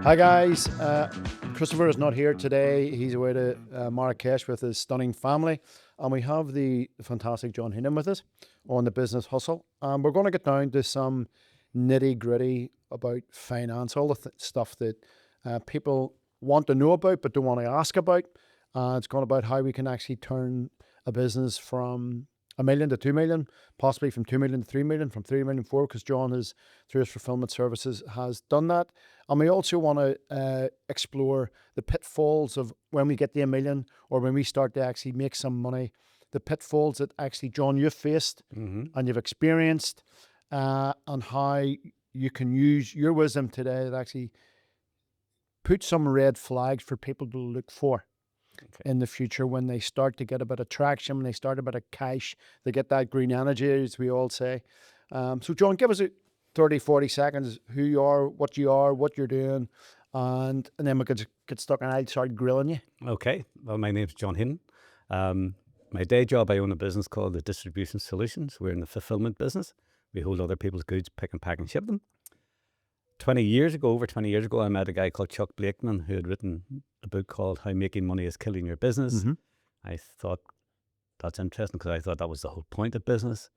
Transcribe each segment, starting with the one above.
Hi guys, Christopher is not here today. He's away to Marrakesh with his stunning family, and we have the fantastic John Heenan with us on the Business Hustle. We're going to get down to some nitty gritty about finance, all the stuff that people want to know about but don't want to ask about. It's going about how we can actually turn a business from a million to 2 million, possibly from 2 million to 3 million, from 3 million to 4, because John has, through his fulfillment services, has done that. And we also want to explore the pitfalls of when we get to a million or when we start to actually make some money, the pitfalls that actually, John, you've faced and you've experienced, and how you can use your wisdom today that actually put some red flags for people to look for in the future when they start to get a bit of traction, when they start a bit of cash, they get that green energy, as we all say. So, John, give us 30, 40 seconds, who you are, what you're doing, and then we could get stuck and I'll start grilling you. Okay, well, my name's John Heenan. My day job, I own a business called the Distribution Solutions. We're in the fulfillment business. We hold other people's goods, pick and pack and ship them. Over 20 years ago, I met a guy called Chuck Blakeman who had written a book called How Making Money is Killing Your Business. I thought that's interesting because I thought that was the whole point of business.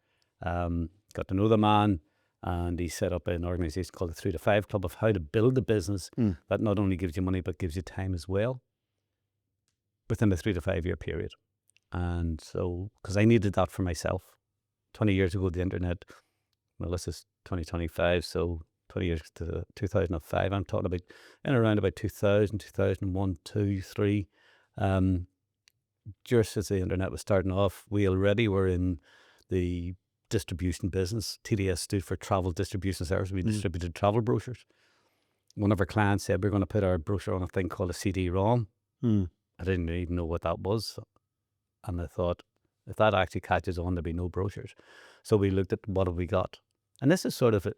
Got to know the man, and he set up an organization called the 3 to 5 Club of how to build a business that not only gives you money but gives you time as well within a 3 to 5 year period. And so, because I needed that for myself. 20 years ago, the internet, well, this is 2025, so 20 years to 2005, I'm talking about in around about 2000, 2001, 2, 3. Just as the internet was starting off, we already were in the distribution business. TDS stood for Travel Distribution Service. We distributed travel brochures. One of our clients said we're going to put our brochure on a thing called a CD-ROM. I didn't even know what that was. And I thought, if that actually catches on, there'll be no brochures. So we looked at what have we got. And this is sort of, it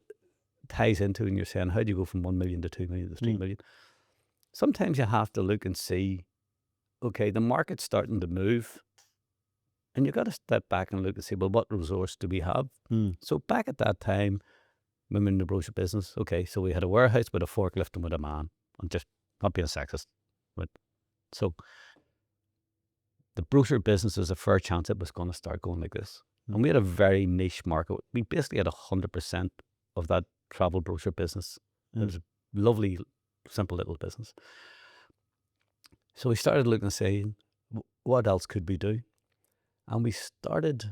ties into when you're saying, how do you go from 1 million to 2 million to 3 million? Sometimes you have to look and see, okay, the market's starting to move. And you've got to step back and look and see, well, what resource do we have? So back at that time, when we were in the brochure business, okay, so we had a warehouse with a forklift and with a man. I'm just not being sexist. But so the brochure business was a fair chance it was going to start going like this. And we had a very niche market. We basically had 100% of that travel brochure business. It was a lovely, simple little business. So we started looking and saying, what else could we do? And we started,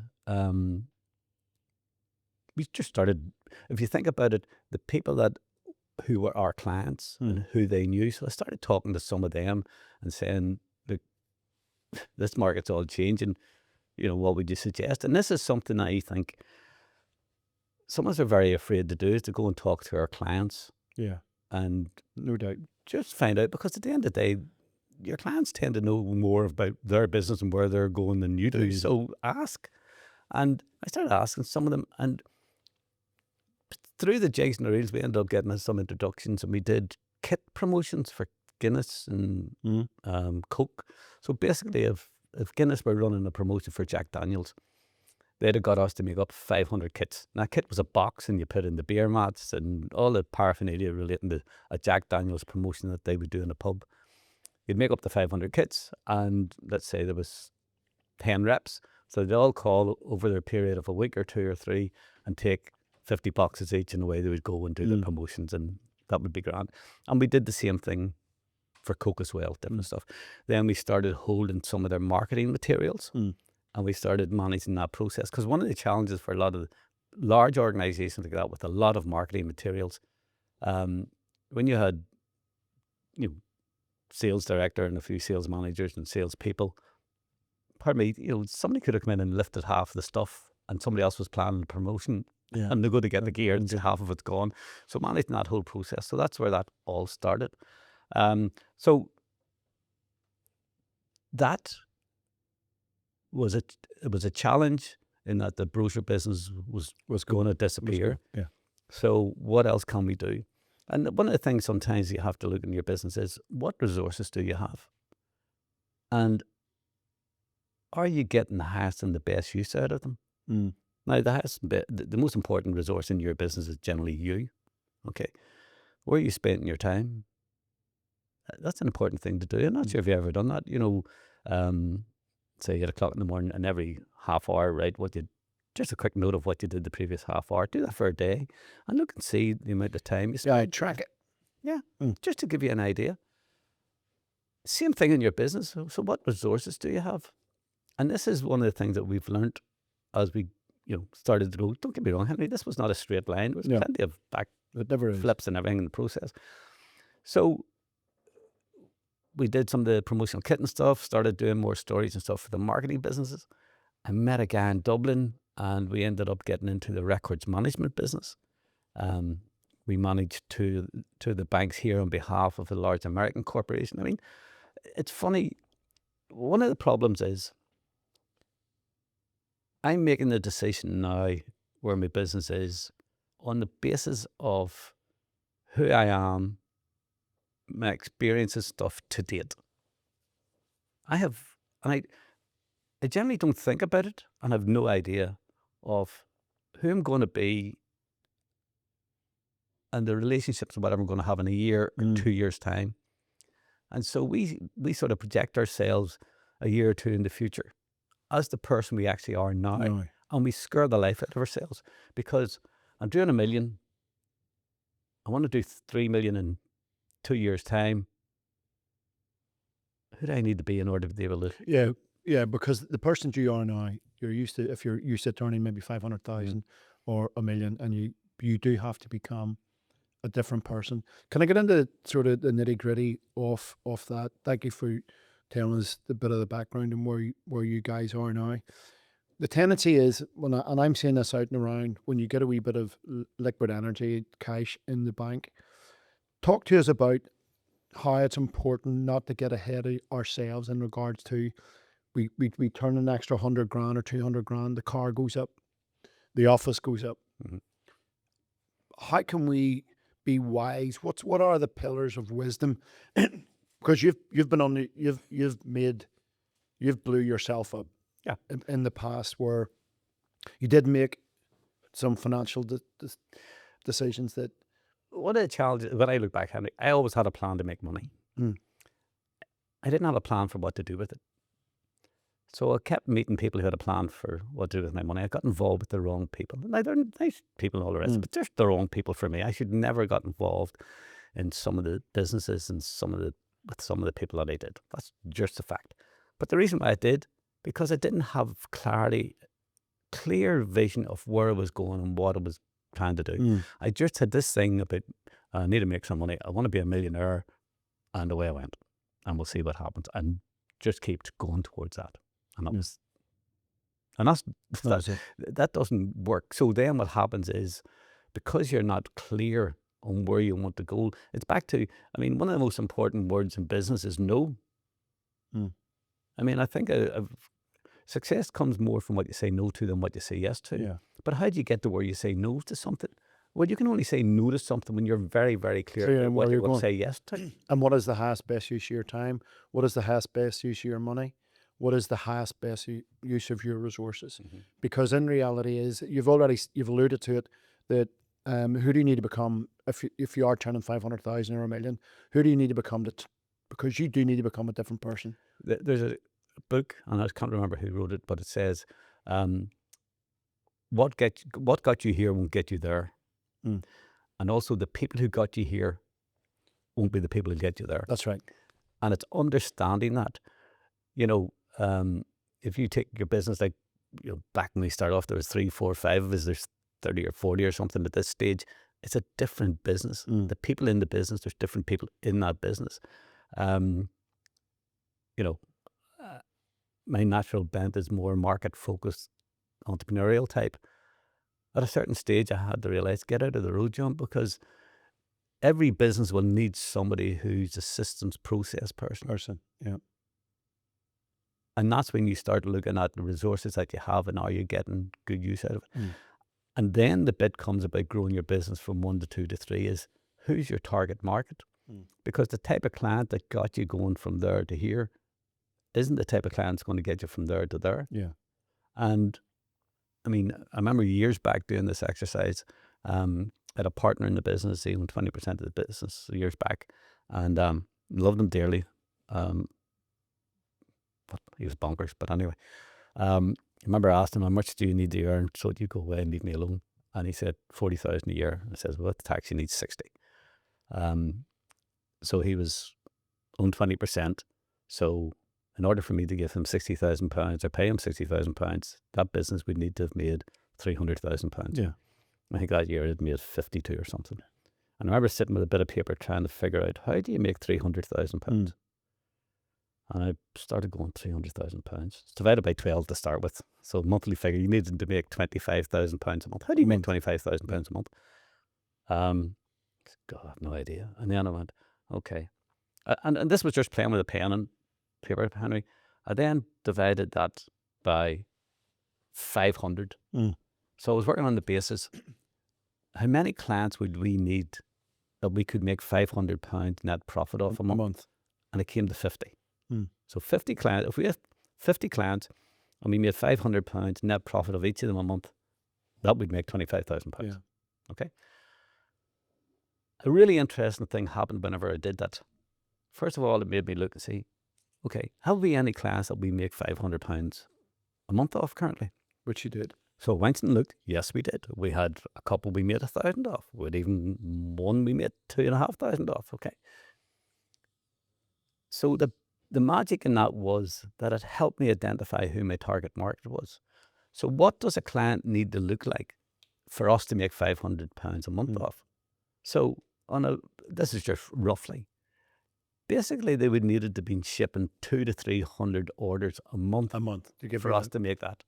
if you think about it, the people who were our clients and who they knew. So I started talking to some of them and saying, look, this market's all changing. You know, what would you suggest? And this is something I think some of us are very afraid to do, is to go and talk to our clients. Yeah. And No doubt. just find out, because at the end of the day, your clients tend to know more about their business and where they're going than you do. So ask. And I started asking some of them, and through the jigs and the reels, we ended up getting some introductions, and we did kit promotions for Guinness and Coke. So basically, if Guinness were running a promotion for Jack Daniels, they'd have got us to make up 500 kits. And that kit was a box, and you put in the beer mats and all the paraphernalia relating to a Jack Daniels promotion that they would do in a pub. You'd make up the 500 kits, and let's say there was 10 reps. So they'd all call over their period of a week or 2 or 3 and take 50 boxes each, and away they would go and do the promotions, and that would be grand. And we did the same thing for Coke as well, different stuff. Then we started holding some of their marketing materials, and we started managing that process. Because one of the challenges for a lot of large organizations like that with a lot of marketing materials, when you had, sales director and a few sales managers and sales people, pardon me, somebody could have come in and lifted half the stuff, and somebody else was planning the promotion, and they're going to get the gear, and half of it's gone. So managing that whole process. So that's where that all started. So that was it was a challenge in that the brochure business was going to disappear. So what else can we do? And one of the things sometimes you have to look in your business is, what resources do you have? And are you getting the highest and the best use out of them? Now, the most important resource in your business is generally you. Okay. Where are you spending your time? That's an important thing to do. I'm not sure if you've ever done that. Say 8 o'clock in the morning, and every half hour, right? Just a quick note of what you did the previous half hour. Do that for a day, and look and see the amount of time you spend. I track it. Yeah, just to give you an idea. Same thing in your business. So what resources do you have? And this is one of the things that we've learned as we, started to go. Don't get me wrong, Henry. This was not a straight line. There was plenty of back It never is. flips and everything in the process. So we did some of the promotional kit and stuff. Started doing more stories and stuff for the marketing businesses. I met a guy in Dublin, and we ended up getting into the records management business. We managed to the banks here on behalf of a large American corporation. I mean, it's funny. One of the problems is I'm making the decision now where my business is on the basis of who I am, my experiences, stuff to date. I generally don't think about it, and have no idea of who I'm going to be and the relationships and whatever I'm going to have in a year or 2 years' time. And so we sort of project ourselves a year or two in the future as the person we actually are now. And we scare the life out of ourselves, because I'm doing 1 million. I want to do 3 million in 2 years' time. Who do I need to be in order to be able to? Yeah, because the person you are now, you're used to, if you're used to earning maybe 500,000 or 1 million, and you do have to become a different person. Can I get into sort of the nitty gritty of that? Thank you for telling us a bit of the background and where you guys are now. The tendency is, and I'm seeing this out and around, when you get a wee bit of liquid energy, cash in the bank, talk to us about how it's important not to get ahead of ourselves in regards to we turn an extra 100 grand or 200 grand, the car goes up, the office goes up. How can we be wise? What are the pillars of wisdom? Because you've been on the you've blew yourself up in the past, where you did make some financial decisions that. One of the challenges, when I look back, Henry, I always had a plan to make money. I didn't have a plan for what to do with it. So I kept meeting people who had a plan for what to do with my money. I got involved with the wrong people. Now, they're nice people and all the rest, but they're the wrong people for me. I should never got involved in some of the businesses and with some of the people that I did. That's just a fact. But the reason why I did, because I didn't have clear vision of where I was going and what I was trying to do. I just had this thing about, I need to make some money. I want to be a millionaire, and away I went. And we'll see what happens. And just kept going towards that. And that doesn't work. So then what happens is, because you're not clear on where you want to go, it's back to, one of the most important words in business is no. I think success comes more from what you say no to than what you say yes to. Yeah. But how do you get to where you say no to something? Well, you can only say no to something when you're very, very clear about what you're going to say yes to. And what is the highest best use of your time? What is the highest best use of your money? What is the highest best use of your resources? Because in reality is, you've alluded to it, that who do you need to become if you are turning 500,000 or 1 million? Who do you need to become because you do need to become a different person. There's a book, and I can't remember who wrote it, but it says, what got you here won't get you there. And also, the people who got you here won't be the people who get you there. That's right. And it's understanding that, if you take your business, like, back when we started off, there was 3, 4, 5 of us, there's 30 or 40 or something at this stage. It's a different business. The people in the business, there's different people in that business. My natural bent is more market-focused, entrepreneurial type. At a certain stage, I had to realize, get out of the road, John, because every business will need somebody who's a systems process person. Yeah. And that's when you start looking at the resources that you have and are you getting good use out of it. And then the bit comes about growing your business from 1 to 2 to 3 is, who's your target market? Because the type of client that got you going from there to here isn't the type of client that's going to get you from there to there. Yeah. And I remember years back doing this exercise. I had a partner in the business, he owned 20% of the business years back. And Loved him dearly. But he was bonkers. But anyway, I remember I asked him, how much do you need to earn so you go away and leave me alone? And he said 40,000 a year. I says, well, the tax, you need 60. So he was on 20%. So in order for me to give him £60,000 or pay him £60,000, that business would need to have made £300,000. Yeah. I think that year it made 52 or something. And I remember sitting with a bit of paper trying to figure out, how do you make £300,000? And I started going, £300,000. It's divided by 12 to start with. So monthly figure, you needed to make £25,000 a month. How do you make £25,000 a month? God, I have no idea. And then I went, okay. And this was just playing with a pen and paper, Henry. I then divided that by 500. So I was working on the basis, how many clients would we need that we could make £500 net profit off a month? And it came to 50. So 50 clients, if we had 50 clients and we made £500 net profit of each of them a month, that would make £25,000. Yeah. Okay. A really interesting thing happened whenever I did that. First of all, it made me look and see, okay, have we any clients that we make £500 a month off currently? Which you did. So I went and looked. Yes, we did. We had a couple we made 1,000 off. We had even one we made 2,500 off. Okay. So the magic in that was that it helped me identify who my target market was. So what does a client need to look like for us to make £500 a month off? So this is just roughly. Basically, they would needed to be shipping 200 to 300 orders a month to give for us to make that.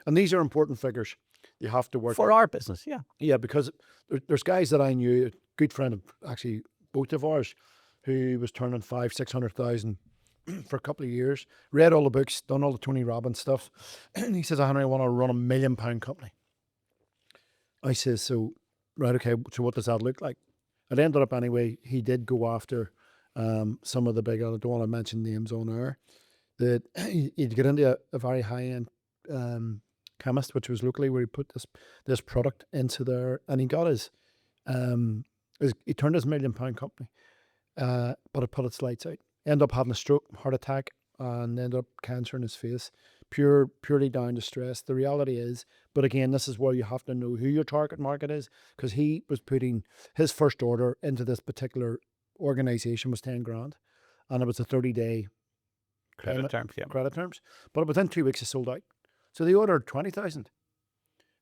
And these are important figures. You have to work for our business. Yeah. Yeah, because there's guys that I knew, a good friend of actually both of ours, who was turning 500,000-600,000 for a couple of years, read all the books, done all the Tony Robbins stuff, and he says, Henry, I want to run £1 million company. I says, so, right, okay, so what does that look like? It ended up anyway, he did go after some of the big, I don't want to mention names on air, that he'd get into a very high-end chemist, which was locally, where he put this product into there, and he got he turned his £1 million company, but it put its lights out. Ended up having a stroke, heart attack, and ended up cancer in his face, purely down to stress. The reality is, but again, this is where you have to know who your target market is, because he was putting his first order into this particular organisation was 10 grand, and it was a 30-day Credit terms, yeah. Credit terms, but within 2 weeks it sold out. So they ordered 20,000,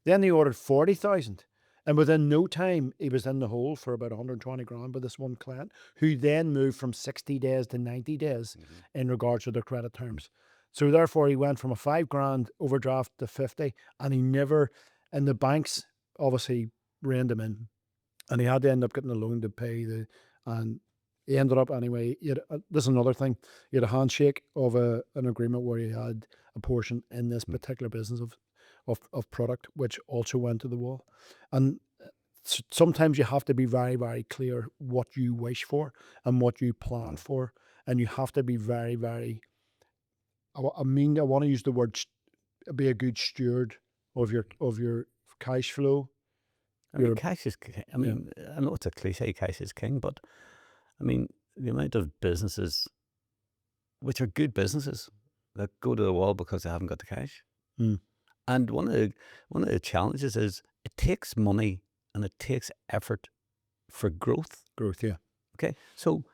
then they ordered 40,000, and within no time he was in the hole for about 120 grand with this one client, who then moved from 60 days to 90 days in regards to their credit terms. So therefore he went from a 5 grand overdraft to 50, and he never, and the banks obviously reined him in, and he had to end up getting a loan to pay and he ended up anyway. This is another thing. He had a handshake of an agreement where he had a portion in this particular business of product, which also went to the wall. And sometimes you have to be very, very clear what you wish for and what you plan for, and you have to be very, very. I want to use the word, be a good steward of your cash flow. I mean, cash is king. I mean, I know it's a cliche, cash is king, but I mean, the amount of businesses, which are good businesses, that go to the wall because they haven't got the cash. And one of the challenges is it takes money and it takes effort for growth. Growth, yeah. Okay, so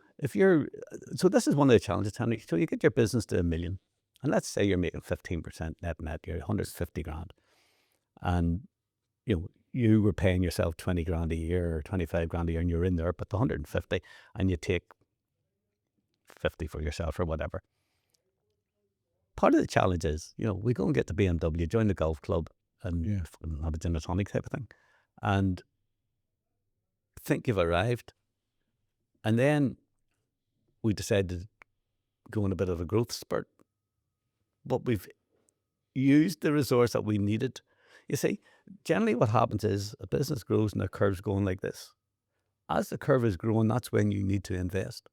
so this is one of the challenges, Henry. So you get your business to $1 million, and let's say you're making 15% net, you're 150 grand, and you were paying yourself 20 grand a year or 25 grand a year, and you're in there, but the 150, and you take 50 for yourself or whatever. Part of the challenge is, we go and get the BMW, join the golf club, and have a gin and tonic type of thing, and think you've arrived, and then we decide to go on a bit of a growth spurt, but we've used the resource that we needed. You see, generally what happens is a business grows and the curve's going like this. As the curve is growing, that's when you need to invest.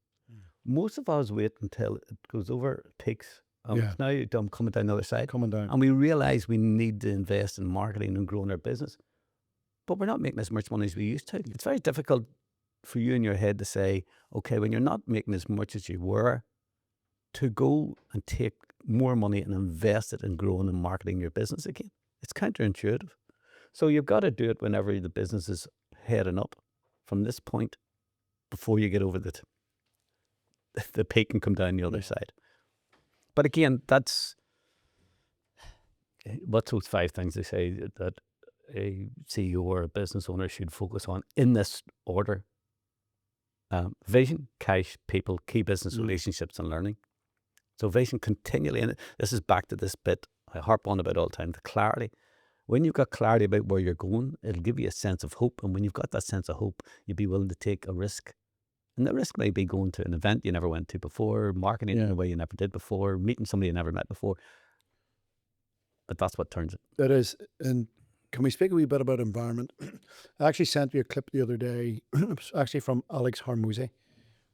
Most of us wait until it goes over, peaks. Now I'm coming down the other side. Coming down. And we realize we need to invest in marketing and growing our business. But we're not making as much money as we used to. It's very difficult for you in your head to say, okay, when you're not making as much as you were, to go and take more money and invest it in growing and marketing your business again. It's counterintuitive. So you've got to do it whenever the business is heading up from this point before you get over the peak and come down the other side. But again, that's what's those 5 things they say that a CEO or a business owner should focus on in this order. Vision, cash, people, key business relationships, and learning. So vision continually, and this is back to this bit I harp on about all the time, the clarity. When you've got clarity about where you're going, it'll give you a sense of hope. And when you've got that sense of hope, you'll be willing to take a risk. And the risk may be going to an event you never went to before, marketing in a way you never did before, meeting somebody you never met before. But that's what turns it. That is. And can we speak a wee bit about environment? I actually sent you a clip the other day, it was actually from Alex Hormozy,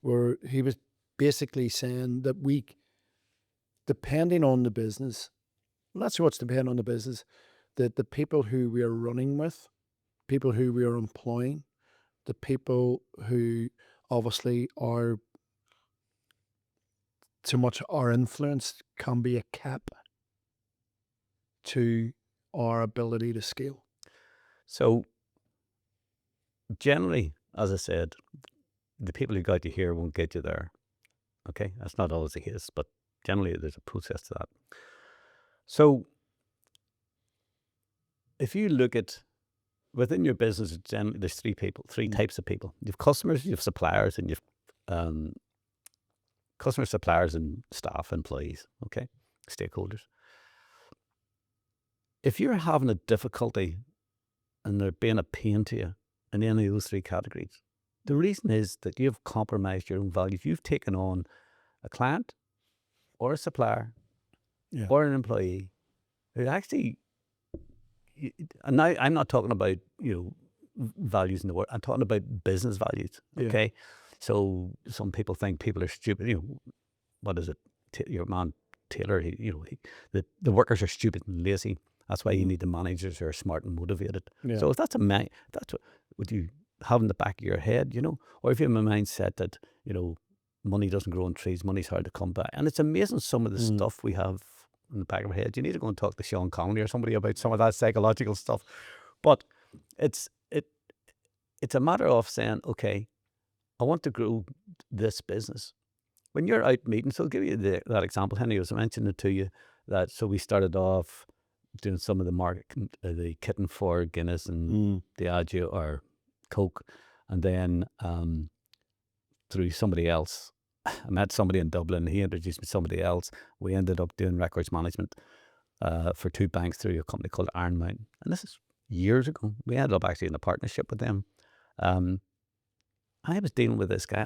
where he was basically saying that we, depending on the business, not so much depending on the business, that the people who we are running with, people who we are employing, the people who obviously are too much our influence can be a cap to our ability to scale. So generally, as I said, the people who got you here won't get you there. Okay, that's not always the case, but generally there's a process to that. So if you look at within your business, generally there's 3 types of people. You have customers, you have suppliers, and you have customers, suppliers, and staff, employees. Okay, stakeholders. If you're having a difficulty and they're being a pain to you in any of those 3 categories, the reason is that you've compromised your own values. You've taken on a client or a supplier or an employee who actually, and now I'm not talking about, values in the word, I'm talking about business values. Okay. So some people think people are stupid. What is it? Your man Taylor, the workers are stupid and lazy. That's why you need the managers who are smart and motivated. So if that's that's what you have in the back of your head, or if you have a mindset that, money doesn't grow on trees, money's hard to come by. And it's amazing some of the stuff we have in the back of our head. You need to go and talk to Sean Connolly or somebody about some of that psychological stuff. But it's a matter of saying, okay, I want to grow this business. When you're out meeting, so I'll give you that example. Henry was mentioning it to you that, so we started off doing some of the kitten for Guinness and Diageo or Coke. And then through somebody else, I met somebody in Dublin. He introduced me to somebody else. We ended up doing records management for 2 banks through a company called Iron Mountain. And this is years ago. We ended up actually in a partnership with them. I was dealing with this guy.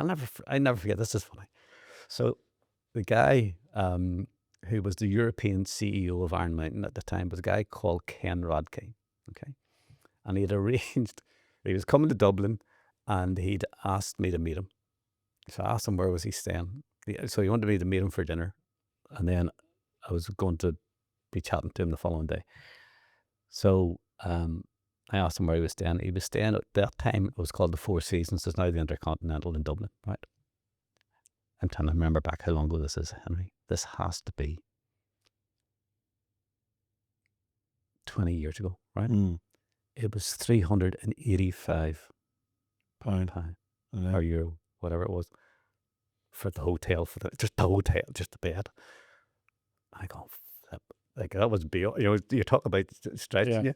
I never forget. This is funny. So the guy who was the European CEO of Iron Mountain at the time was a guy called Ken Rodkey. Okay. And he had arranged, he was coming to Dublin and he'd asked me to meet him. So I asked him where was he staying. So he wanted me to meet him for dinner. And then I was going to be chatting to him the following day. So I asked him where he was staying. He was staying at that time, it was called the Four Seasons. It's now the Intercontinental in Dublin, right? I'm trying to remember back how long ago this is, Henry. This has to be 20 years ago, right? It was £385 or euro, whatever it was, for the hotel, just the bed. I go, flip. Like, that was beyond, you talk about stretching you.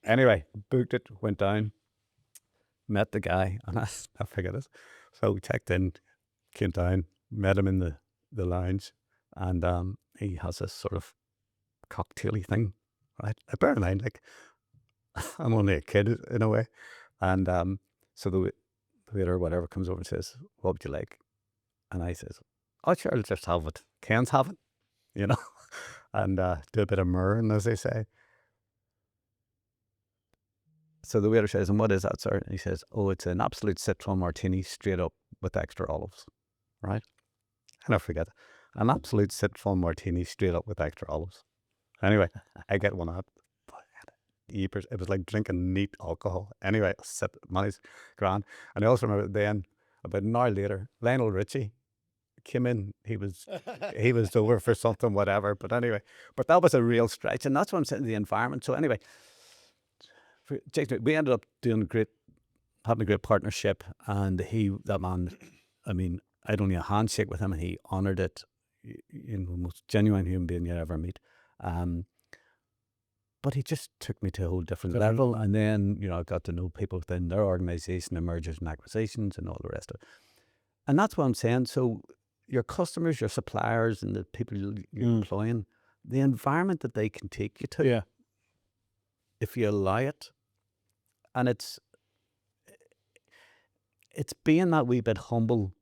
Anyway, booked it, went down, met the guy, and I figured it. So we checked in, came down, met him in the lounge, and he has this sort of cocktaily thing, right? I bear in mind, like, I'm only a kid in a way. And so the waiter or whatever comes over and says, what would you like? And I says, oh, sure, I'll just have it. Ken's have it, and do a bit of murring, as they say. So the waiter says, and what is that, sir? And he says, oh, it's an absolute citron martini straight up with extra olives, right? And I forget it. An absolute citron martini straight up with extra olives. Anyway, I get one out. years. It was like drinking neat alcohol. Anyway, sip, money's grand. And I also remember then, about an hour later, Lionel Richie came in. He was over for something, whatever. But anyway, but that was a real stretch, and that's what I'm saying, the environment. So anyway, we ended up doing great, having a great partnership, and that man, I mean, I'd only a handshake with him, and he honoured it. You know, the most genuine human being you'd ever meet. But he just took me to a whole different level, and then, you know, I got to know people within their organisation, their mergers and acquisitions, and all the rest of it. And that's what I'm saying. So your customers, your suppliers, and the people you're employing, the environment that they can take you to, if you allow it, and it's being that wee bit humble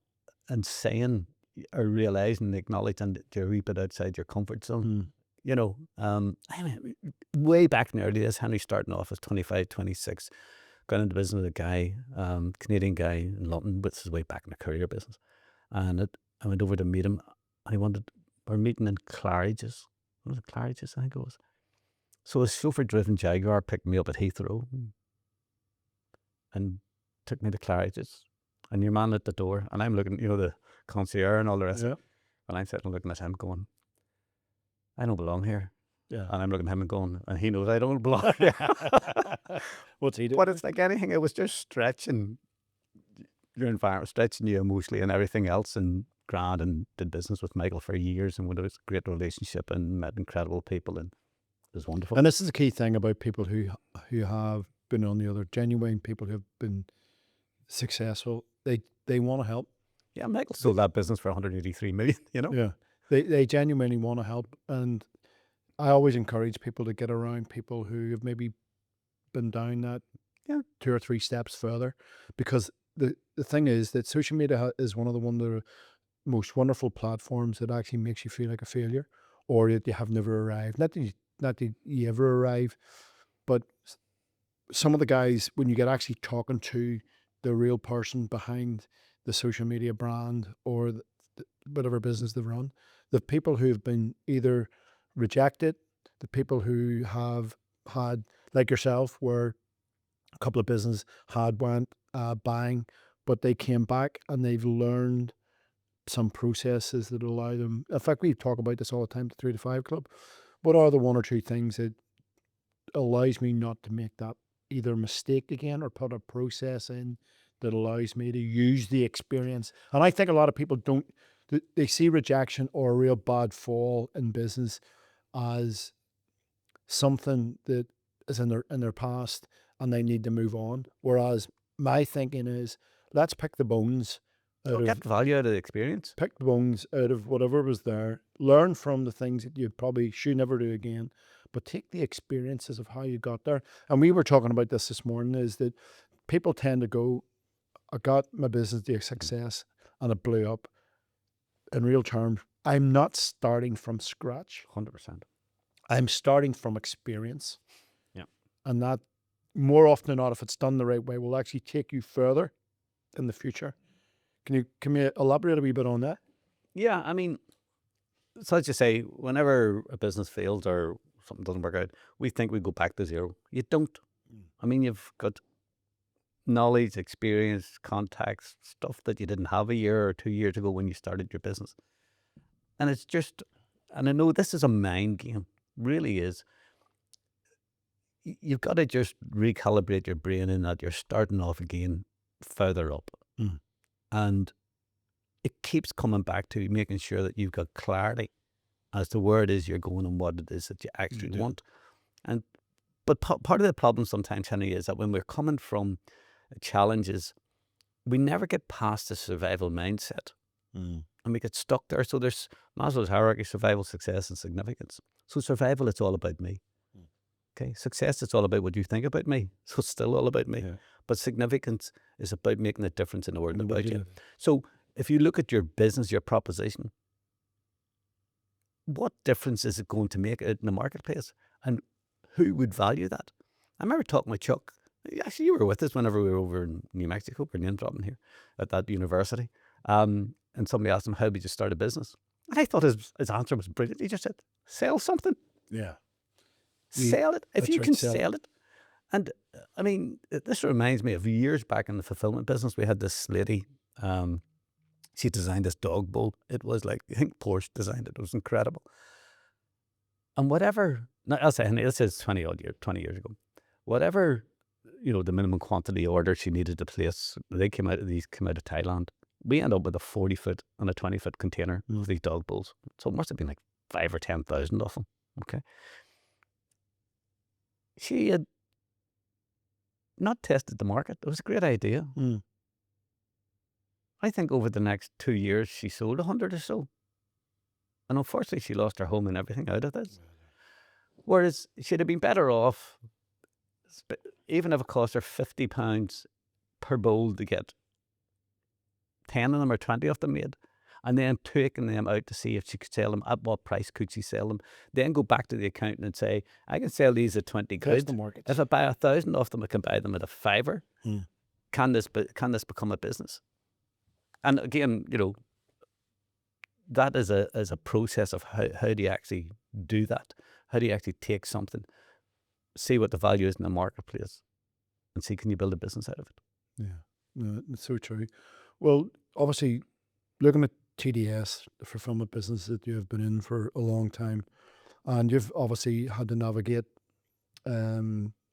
and saying or realising, acknowledging that you're a wee bit outside your comfort zone. You know, I mean, way back in the early days, Henry starting off as 25, 26, got into business with a guy, Canadian guy in London, which is way back in the courier business. And I went over to meet him, and we're meeting in Claridge's. What was it, Claridge's, I think it was. So a chauffeur-driven Jaguar picked me up at Heathrow and took me to Claridge's. And your man at the door, and I'm looking, you know, the concierge and all the rest. And I'm sitting looking at him going, I don't belong here. And I'm looking at him and going, and he knows I don't belong here. What's he doing? But it's like anything, it was just stretching your environment, stretching you emotionally and everything else, and grand, and did business with Michael for years, and it was a great relationship, and met incredible people, and it was wonderful. And this is the key thing about people who have been on the other, genuine people who have been successful. They want to help. Yeah, Michael sold that business for 183 million, you know? Yeah. They genuinely want to help. And I always encourage people to get around people who have maybe been down that 2 or 3 steps further. Because the thing is that social media is one of the most wonderful platforms that actually makes you feel like a failure, or that you have never arrived. Not that you ever arrive, but some of the guys, when you get actually talking to the real person behind the social media brand or whatever business they run, the people who have been either rejected, the people who have had, like yourself, where a couple of business had went bang, but they came back and they've learned some processes that allow them. In fact, we talk about this all the time, the 3 to 5 Club. What are the 1 or 2 things that allows me not to make that either mistake again, or put a process in that allows me to use the experience? And I think a lot of people don't, they see rejection or a real bad fall in business as something that is in their past and they need to move on. Whereas my thinking is, let's pick the bones get value out of the experience. Pick the bones out of whatever was there. Learn from the things that you probably should never do again, but take the experiences of how you got there. And we were talking about this morning, is that people tend to go, I got my business to success and it blew up. In real terms, I'm not starting from scratch. 100%. I'm starting from experience. Yeah. And that, more often than not, if it's done the right way, will actually take you further in the future. Can you elaborate a wee bit on that? Yeah, I mean, so as you say, whenever a business fails or something doesn't work out, we think we go back to zero. You don't. I mean, you've got knowledge, experience, contacts, stuff that you didn't have a year or 2 years ago when you started your business. And it's just, and I know this is a mind game, really is. You've got to just recalibrate your brain in that you're starting off again further up. And it keeps coming back to making sure that you've got clarity as to where it is you're going and what it is that you actually want. But part of the problem sometimes, Henry, is that when we're coming from challenges, we never get past the survival mindset. And we get stuck there. So there's Maslow's hierarchy: survival, success, and significance. So survival, it's all about me. Okay, success, it's all about what you think about me. So it's still all about me. But significance is about making a difference in the world about you. So if you look at your business, your proposition, what difference is it going to make out in the marketplace? And who would value that? I remember talking with Chuck. Actually, you were with us whenever we were over in New Mexico, we're name dropping here, at that university. And somebody asked him, how would you start a business? And I thought his answer was brilliant. He just said, sell something. Yeah. Sell it. If you can sell it, And I mean, this reminds me of years back in the fulfillment business. We had this lady. She designed this dog bowl. It was like, I think Porsche designed it. It was incredible. And whatever, now I'll say, and this is 20 years ago, whatever, the minimum quantity order she needed to place, these came out of Thailand. We end up with a 40-foot and a 20-foot container of these dog bowls. So it must have been like 5 or 10,000 of them. Okay. She had not tested the market. It was a great idea. I think over the next 2 years, she sold 100 or so. And unfortunately, she lost her home and everything out of this. Whereas she'd have been better off, even if it cost her £50 per bowl to get 10 of them or 20 of them made, and then taking them out to see if she could sell them, at what price could she sell them, then go back to the accountant and say, I can sell these at 20 quid. the market. If I buy 1,000 of them, I can buy them at a fiver. Can this become a business? And again, that is a process of how do you actually do that? How do you actually take something, see what the value is in the marketplace, and see, can you build a business out of it? Yeah, no, it's so true. Well, obviously, looking at TDS, the fulfillment business that you have been in for a long time, and you've obviously had to navigate a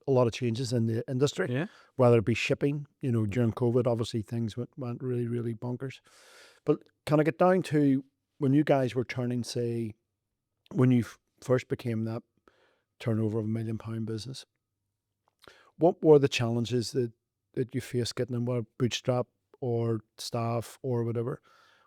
lot of changes in the industry, Yeah. whether it be shipping, during COVID, obviously things went really, really bonkers. But can I get down to when you guys were turning, say, when you first became that turnover of £1 million business, what were the challenges that you faced getting in, whether bootstrap or staff or whatever?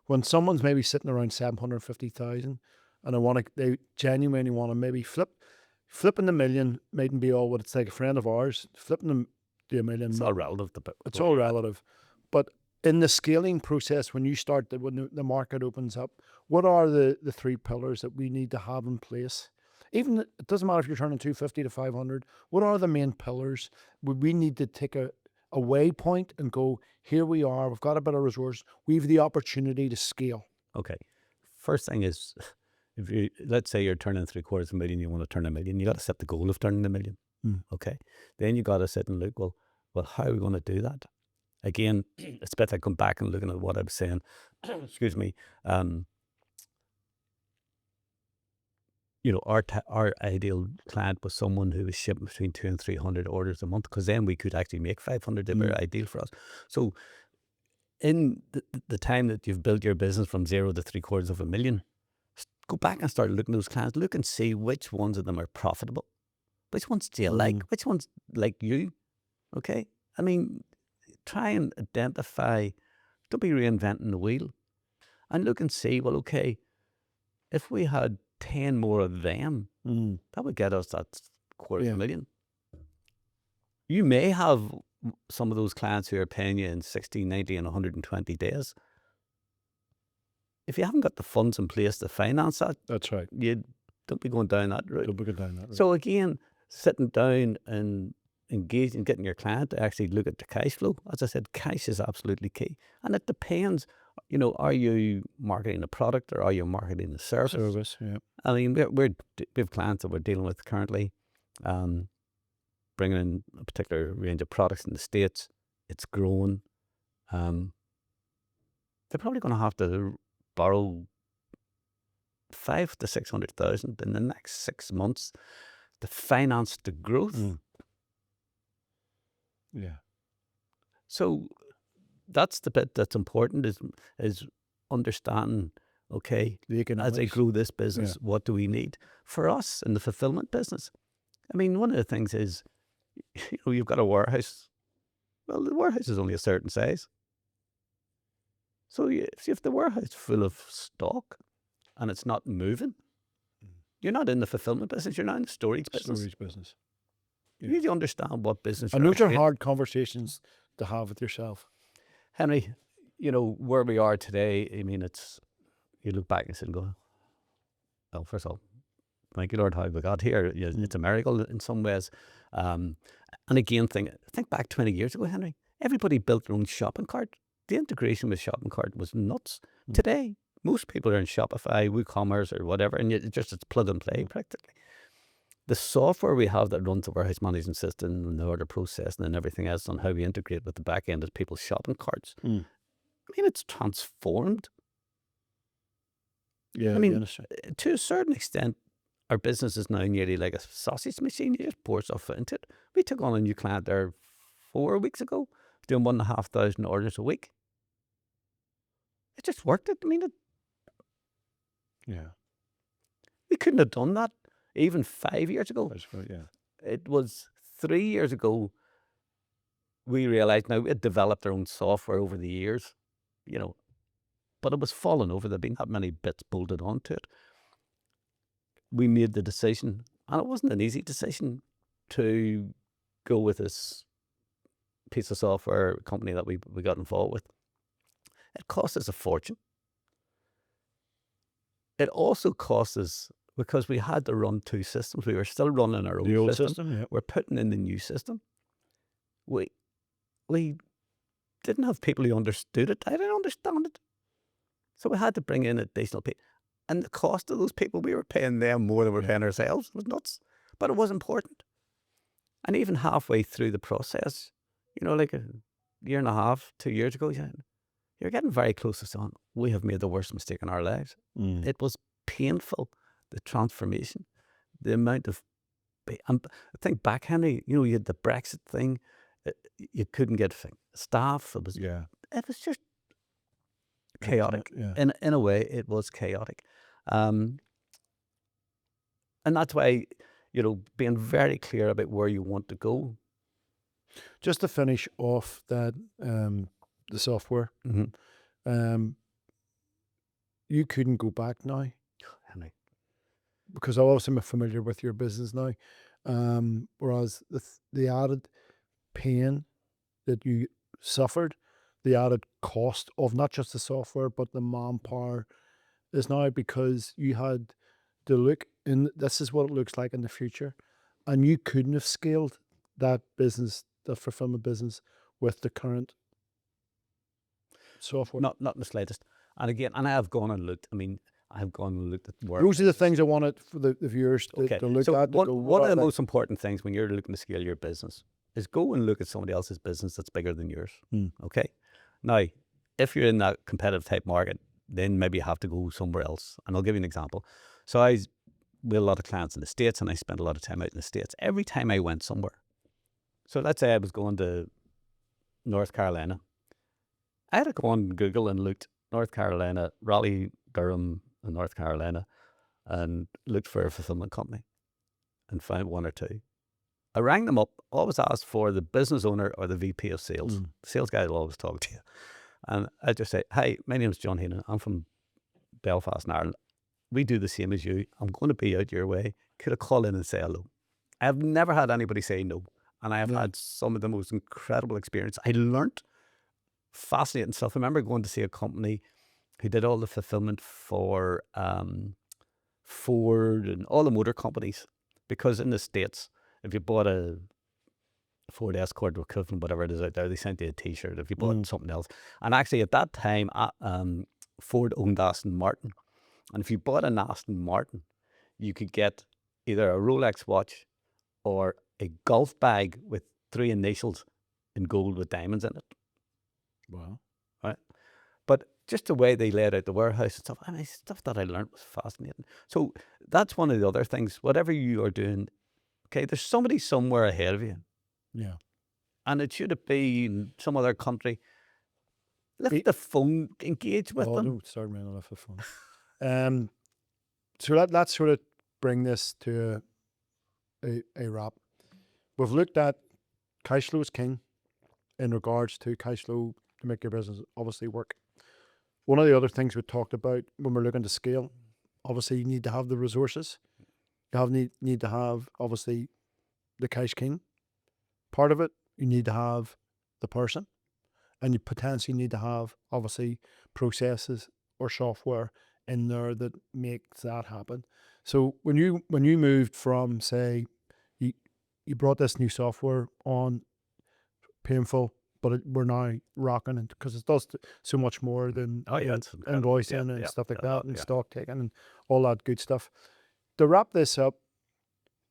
When someone's maybe sitting around 750,000 and they genuinely want to maybe flipping the million mightn't be all what it's like. A friend of ours flipping them to $1 million. It's all relative. It's all relative. But in the scaling process, when the market opens up, what are the three pillars that we need to have in place? Even it doesn't matter if you're turning 250 to 500. What are the main pillars? Would we need to take a waypoint and go, here we are, we've got a bit of resource, we have the opportunity to scale? Okay. First thing is, let's say you're turning 750,000, you want to turn $1 million, you got to set the goal of turning $1 million. Okay. Then you got to sit and look, well, how are we going to do that? Again, it's better to come back and looking at what I was saying. Excuse me. Our ideal client was someone who was shipping between 200 and 300 orders a month, because then we could actually make 500. They were ideal for us. So in the time that you've built your business from 0 to 750,000, go back and start looking at those clients. Look and see which ones of them are profitable. Which ones do you like? Which ones like you? Okay. I mean, try and identify, don't be reinventing the wheel, and look and see, well, okay, if we had 10 more of them, that would get us that $250,000. You may have some of those clients who are paying you in 60, 90 and 120 days. If you haven't got the funds in place to finance that, that's right. You don't be going down that route. Don't be going down that route. So again, sitting down and engaging, getting your client to actually look at the cash flow. As I said, cash is absolutely key. And it depends, are you marketing a product or are you marketing a service? Service, yeah. I mean, we have clients that we're dealing with currently, bringing in a particular range of products in the States. It's growing. They're probably going to have to borrow 500,000 to 600,000 in the next 6 months to finance the growth. Yeah. So that's the bit that's important, is understanding, okay, as I grow this business, what do we need? For us in the fulfillment business, I mean, one of the things is, you've got a warehouse. Well, the warehouse is only a certain size. So if you have the warehouse full of stock and it's not moving, you're not in the fulfillment business, you're not in the storage business. You need to understand what business you're in. And those are hard conversations to have with yourself. Henry, where we are today, I mean, you look back and sit and go, well, first of all, thank you, Lord, how we got here. It's a miracle in some ways. And again, think back 20 years ago, Henry. Everybody built their own shopping cart. The integration with shopping cart was nuts. Today, most people are in Shopify, WooCommerce or whatever, and it's plug and play practically. the software we have that runs the warehouse management system and the order processing and everything else on how we integrate with the back end of people's shopping carts. Mm. I mean, it's transformed. Yeah, I the mean, industry. to a certain extent, our business is now nearly like a sausage machine. You just pour stuff into it. We took on a new client there 4 weeks ago, doing 1,500 orders a week. It just worked. I mean, Yeah, we couldn't have done that even 5 years ago. that's right. Yeah, It was 3 years ago we realised now we had developed our own software over the years, you know, but it was falling over. There'd been that many bits bolted onto it. We made the decision, and it wasn't an easy decision, to go with this piece of software company that we got involved with. It cost us a fortune. It also cost us, because we had to run 2 systems. We were still running our the own old system. system. Yeah, We're putting in the new system. We didn't have people who understood it. I didn't understand it. So we had to bring in additional people. And the cost of those people, we were paying them more than we were paying ourselves. It was nuts. But it was important. And even halfway through the process, you know, like a year and a half, 2 years ago, you're getting very close to saying, we have made the worst mistake in our lives. Mm. It was painful, the transformation, the amount of... And I think back, Henry, you know, you had the Brexit thing. You couldn't get staff. It was just chaotic. Yeah. In a way, it was chaotic. And that's why, you know, being very clear about where you want to go. Just to finish off that, the software, you couldn't go back now, Henry. because I obviously am familiar with your business now. Whereas the added pain that you suffered, the added cost of not just the software but the manpower, is now because you had to look in. This is what it looks like in the future, and you couldn't have scaled that business, the fulfillment business, with the current software. Not in the slightest. And again, and I have gone and looked. I mean, I have gone and looked at work. Those are the things I wanted for the viewers to look so at. One of the most important things when you're looking to scale your business is go and look at somebody else's business that's bigger than yours. Okay. Now, if you're in that competitive type market, then maybe you have to go somewhere else. And I'll give you an example. So we had a lot of clients in the States, and I spent a lot of time out in the States. Every time I went somewhere, so let's say I was going to North Carolina, I had to go on Google and looked North Carolina, Raleigh, Durham, and North Carolina, and looked for a fulfillment company and found 1 or 2. I rang them up, always asked for the business owner or the VP of sales. The sales guy will always talk to you. And I just say, hi, my name is John Heenan. I'm from Belfast in Ireland. We do the same as you. I'm going to be out your way. Could I call in and say hello? I've never had anybody say no. And I have had some of the most incredible experience. I learnt fascinating stuff. I remember going to see a company who did all the fulfillment for Ford and all the motor companies. Because in the States, if you bought a Ford Escort or equivalent, whatever it is out there, they sent you a T-shirt if you bought something else. And actually at that time, Ford owned Aston Martin. And if you bought an Aston Martin, you could get either a Rolex watch or a golf bag with 3 initials in gold with diamonds in it. Wow. Right? But just the way they laid out the warehouse and stuff, I mean, stuff that I learned was fascinating. So that's one of the other things. Whatever you are doing, okay, there's somebody somewhere ahead of you. Yeah. And it should be in some other country. Lift the phone, engage with them. No, sorry, man, I left the phone. So let's sort of bring this to a wrap. We've looked at cash flow is king in regards to cash flow to make your business obviously work. One of the other things we talked about when we're looking to scale, obviously you need to have the resources. You need to have obviously the cash king part of it. You need to have the person, and you potentially need to have obviously processes or software in there that makes that happen. So when you moved from, say, you brought this new software on, painful, but we're now rocking it because it does so much more than It's incredible. invoicing and stuff like that, and stock taking and all that good stuff. To wrap this up,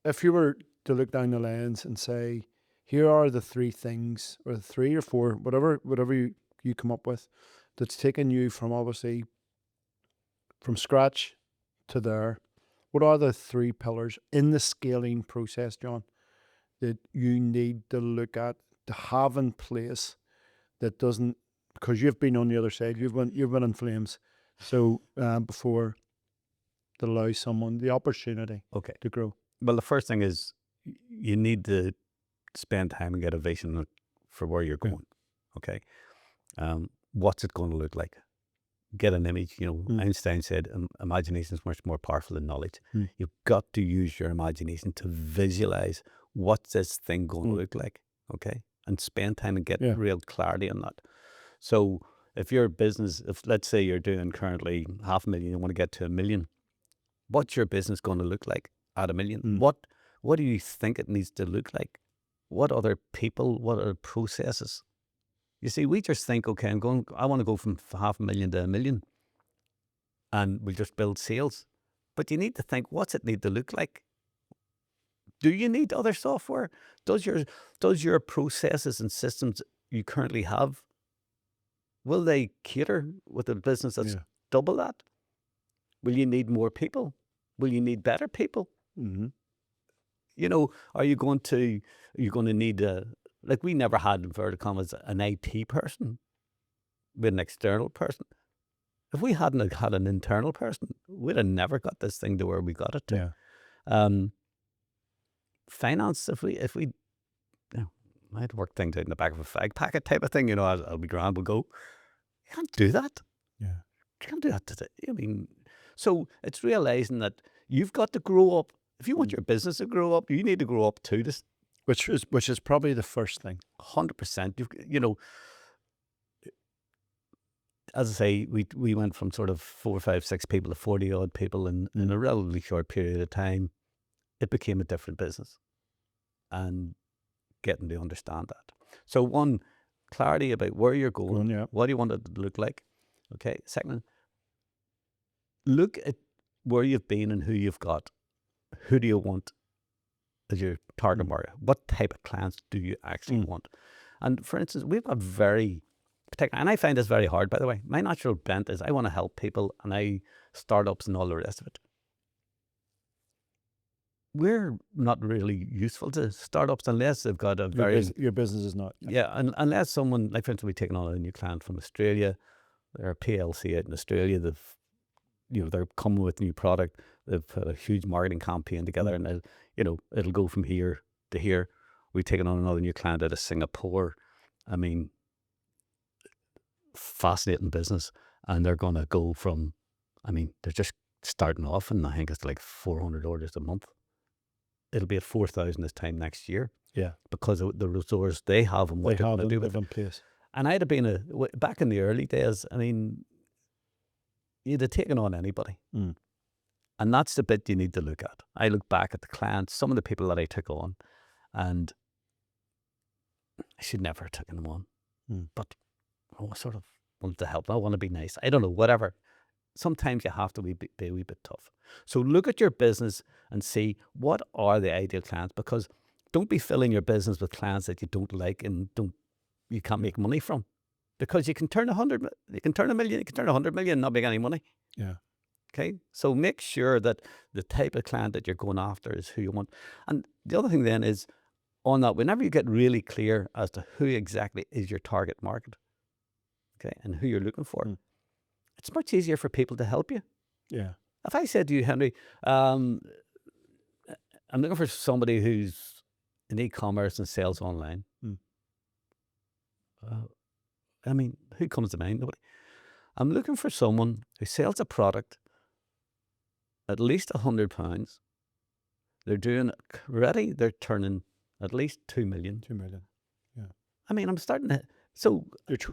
if you were to look down the lens and say, here are the three things, or the three or four, whatever you come up with, that's taken you from obviously from scratch to there. What are the three pillars in the scaling process, John, that you need to look at to have in place that doesn't, because you've been on the other side, you've been in flames, so before, that allows someone the opportunity Okay. to grow. Well, the first thing is you need to spend time and get a vision for where you're Yeah. going. Okay. What's it going to look like? Get an image. You know, Einstein said imagination is much more powerful than knowledge. You've got to use your imagination to visualize what's this thing going to look like. Okay. And spend time and get Yeah. real clarity on that. So if your business, if let's say you're doing currently 500,000, you want to get to 1 million, what's your business going to look like at 1 million? What do you think it needs to look like? What other people, what other processes? You see, we just think, okay, I want to go from 500,000 to 1 million, and we'll just build sales. But you need to think, what's it need to look like? Do you need other software? Does your processes and systems you currently have, will they cater with a business that's double that? Will you need more people? Will you need better people? You know, are you going to need like we never had, inverted commas, an IT person. We had an external person. If we hadn't have had an internal person, we'd have never got this thing to where we got it to. Finance, if we you know, I'd work things out in the back of a fag packet type of thing, you know, I'll be grand, we'll go. You can't do that. You can't do that today. I mean, so it's realizing that you've got to grow up. If you want your business to grow up, you need to grow up too. This, which is probably the first thing. 100%. You know, as I say, we went from sort of 4, 5, 6 people to 40 odd people in a relatively short period of time. It became a different business, and getting to understand that. So one, clarity about where you're going. What do you want it to look like? Okay. Second, look at where you've been and who you've got. Who do you want as your target market? What type of clients do you actually want? And for instance, we've got very particular, and I find this very hard, by the way. My natural bent is I want to help people, and startups and all the rest of it. We're not really useful to startups unless they've got a your business is not. Yeah, and unless someone, like for instance, we've taken on a new client from Australia. They're a PLC out in Australia. They're coming with new product. They've put a huge marketing campaign together, and it'll go from here to here. We've taken on another new client out of Singapore. I mean, fascinating business, and they're going to go from, they're just starting off, and I think it's like 400 orders a month. It'll be at 4,000 this time next year. Yeah, because of the resource they have and what they're going to do with it. In place. And I'd have been back in the early days. I mean, you'd have taken on anybody, and that's the bit you need to look at. I look back at the clients, some of the people that I took on, and I should never have taken them on. But I sort of wanted to help. I want to be nice. I don't know, whatever. Sometimes you have to be a wee bit tough. So look at your business and see what are the ideal clients, because don't be filling your business with clients that you don't like and you can't make money from, because you can turn 100, you can turn 1 million, you can turn 100 million and not make any money. Yeah. Okay. So make sure that the type of client that you're going after is who you want. And the other thing then is on that, whenever you get really clear as to who exactly is your target market, okay, and who you're looking for, it's much easier for people to help you. Yeah. If I said to you, Henry, I'm looking for somebody who's in e-commerce and sells online. Who comes to mind? Nobody. I'm looking for someone who sells a product at least £100. They're doing ready. They're turning at least 2 million. 2 million. Yeah. I'm starting to. So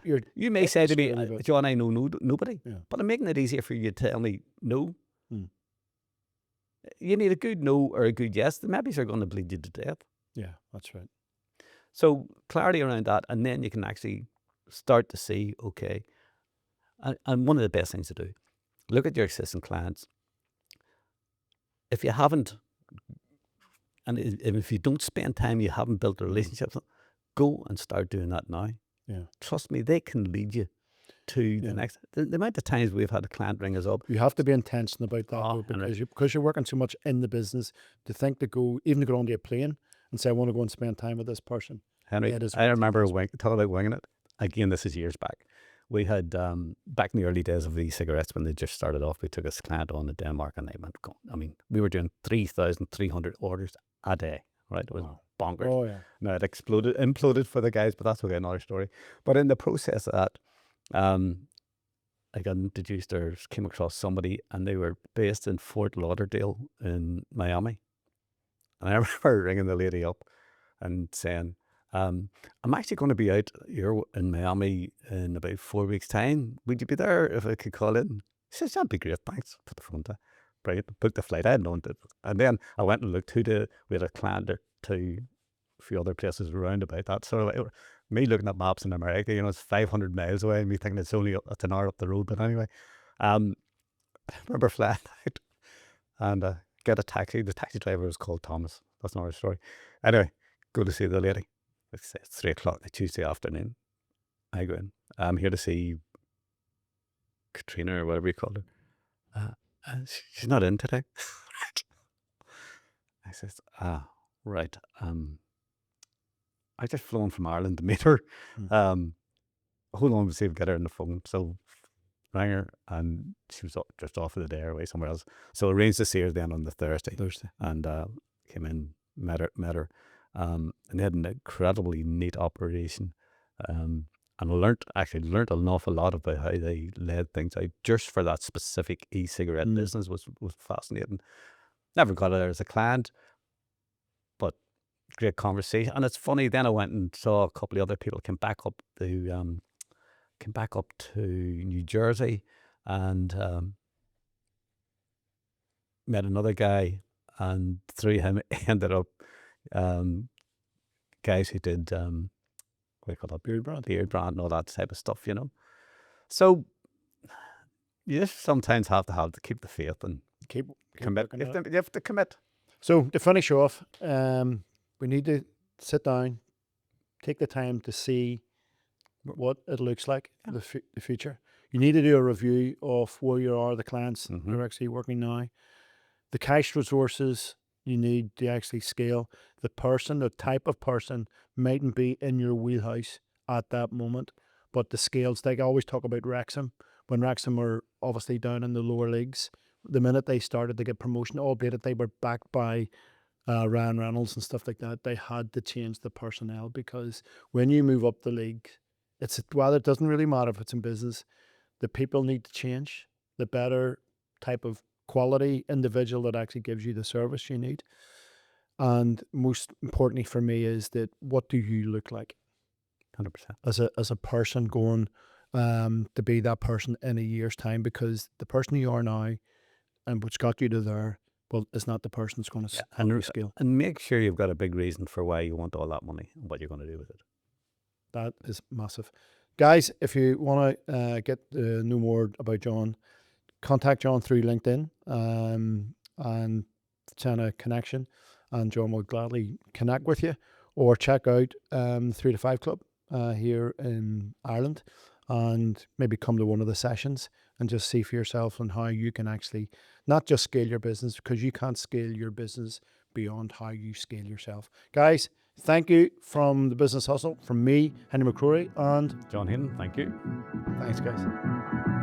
you're you may say to me, really John, I know nobody, but I'm making it easier for you to tell me no. You need a good no or a good yes. The maybes are going to bleed you to death. Yeah, that's right. So clarity around that, and then you can actually start to see, okay, and one of the best things to do, look at your existing clients. If you haven't And if you don't spend time, you haven't built a relationship, go and start doing that now. Yeah. Trust me, they can lead you to the next. The amount of times we've had a client ring us up. You have to be intentional about that, Oh, though, Henry. because you're working so much in the business, to think to go, even to go onto a plane and say, I want to go and spend time with this person. Henry, It is I remember ridiculous. talking about winging it. Again, this is years back. We had, back in the early days of e-cigarettes when they just started off, we took a client on to Denmark and they went, I mean, we were doing 3,300 orders a day, right? It was bonkers. Oh, yeah. Now it imploded for the guys, but that's okay, another story. But in the process of that, I got introduced or came across somebody and they were based in Fort Lauderdale in Miami. And I remember ringing the lady up and saying, I'm actually going to be out here in Miami in about 4 weeks' time. Would you be there if I could call in? She says, that'd be great, thanks. Put the phone down. Brilliant. Booked the flight. I had known it. And then I went and looked we had a client or two, a few other places around about that. So me looking at maps in America, it's 500 miles away and me thinking it's an hour up the road. But anyway, I remember flying out and get a taxi. The taxi driver was called Thomas. That's another story. Anyway, go to see the lady. It's 3 o'clock on a Tuesday afternoon. I go in. I'm here to see Katrina or whatever you call her. She's not in today. I says, right. I just flown from Ireland to meet her. Hold on, we'll see if we get her on the phone. So rang her and she was just off for the day or away somewhere else. So arranged to see her then on the Thursday. And came in, met her. And they had an incredibly neat operation. And I learnt an awful lot about how they laid things out just for that specific e-cigarette business was fascinating. Never got her as a client, but great conversation. And it's funny, then I went and saw a couple of other people came back up to New Jersey and met another guy, and through him ended up guys who did what do you call that? Beard brand and all that type of stuff, So you just sometimes have to keep the faith and keep commit. You have to commit. So to finish off, we need to sit down, take the time to see what it looks like, the future. You need to do a review of where you are, the clients who are actually working now, the cash resources you need to actually scale. The type of person mightn't be in your wheelhouse at that moment, but the scales, like I always talk about Wrexham, when Wrexham were obviously down in the lower leagues, the minute they started to get promotion, albeit that they were backed by Ryan Reynolds and stuff like that, they had to change the personnel, because when you move up the league, it doesn't really matter if it's in business, the people need to change. The better type of quality individual that actually gives you the service you need. And most importantly for me is that, what do you look like 100%. as a person going to be that person in a year's time? Because the person you are now and what's got you to there, well, it's not the person that's going to scale. And make sure you've got a big reason for why you want all that money and what you're going to do with it. That is massive. Guys, if you want to get know more about John, contact John through LinkedIn and send a connection, and John will gladly connect with you, or check out 3 to 5 Club here in Ireland, and maybe come to one of the sessions and just see for yourself on how you can actually not just scale your business, because you can't scale your business beyond how you scale yourself. Guys, thank you from the Business Hustle, from me, Henry McCrory, and John Heenan, thank you. thanks, guys.